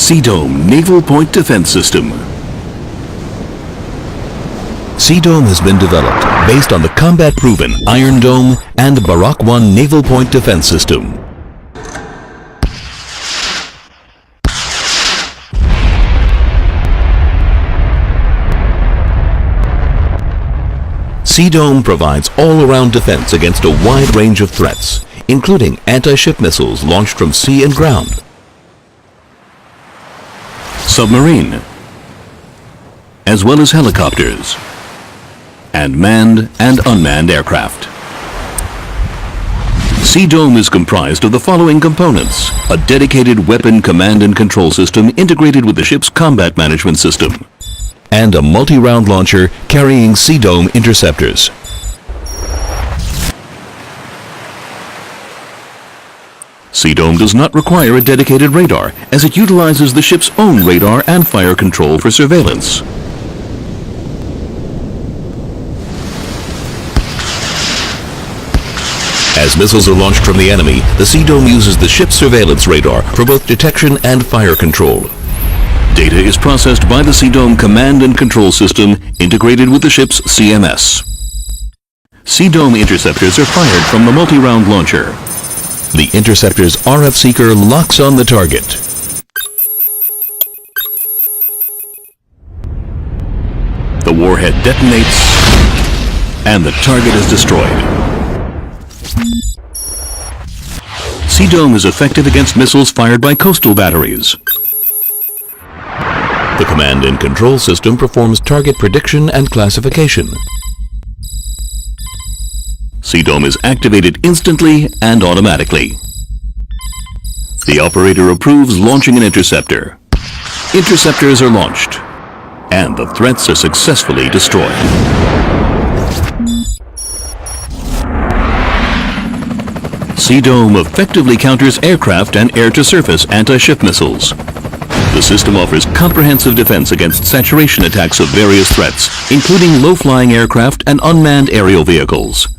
Sea-Dome Naval Point Defense System. Sea-Dome has been developed based on the combat-proven Iron Dome and Barak 1 Naval Point Defense System. Sea-Dome provides all-around defense against a wide range of threats, including anti-ship missiles launched from sea and ground, submarine, as well as helicopters, and manned and unmanned aircraft. Sea-Dome is comprised of the following components: a dedicated weapon command and control system integrated with the ship's combat management system, and a multi-round launcher carrying Sea-Dome interceptors. Sea-Dome does not require a dedicated radar, as it utilizes the ship's own radar and fire control for surveillance. As missiles are launched from the enemy, the Sea-Dome uses the ship's surveillance radar for both detection and fire control. Data is processed by the Sea-Dome command and control system integrated with the ship's CMS. Sea-Dome interceptors are fired from the multi-round launcher. The interceptor's RF seeker locks on the target. The warhead detonates, and the target is destroyed. Sea-Dome is effective against missiles fired by coastal batteries. The command and control system performs target prediction and classification. Sea-Dome is activated instantly and automatically. The operator approves launching an interceptor. Interceptors are launched, and the threats are successfully destroyed. Sea-Dome effectively counters aircraft and air-to-surface anti-ship missiles. The system offers comprehensive defense against saturation attacks of various threats, including low-flying aircraft and unmanned aerial vehicles.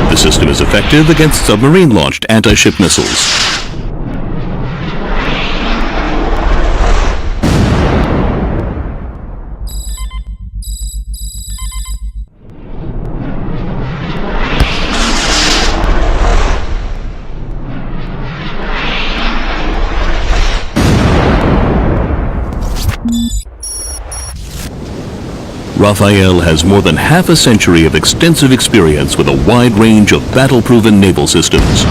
The system is effective against submarine-launched anti-ship missiles. Rafael has more than half a century of extensive experience with a wide range of battle-proven naval systems.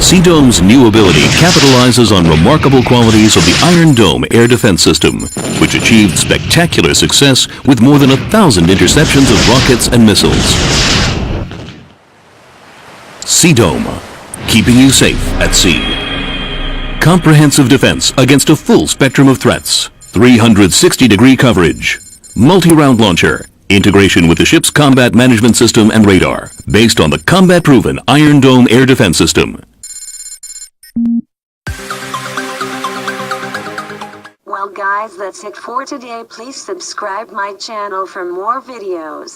Sea-Dome's new ability capitalizes on remarkable qualities of the Iron Dome air defense system, which achieved spectacular success with more than 1,000 interceptions of rockets and missiles. Sea-Dome, keeping you safe at sea. Comprehensive defense against a full spectrum of threats. 360-degree coverage, multi-round launcher, integration with the ship's combat management system and radar, based on the combat-proven Iron Dome air defense system. Well guys, that's it for today. Please subscribe my channel for more videos.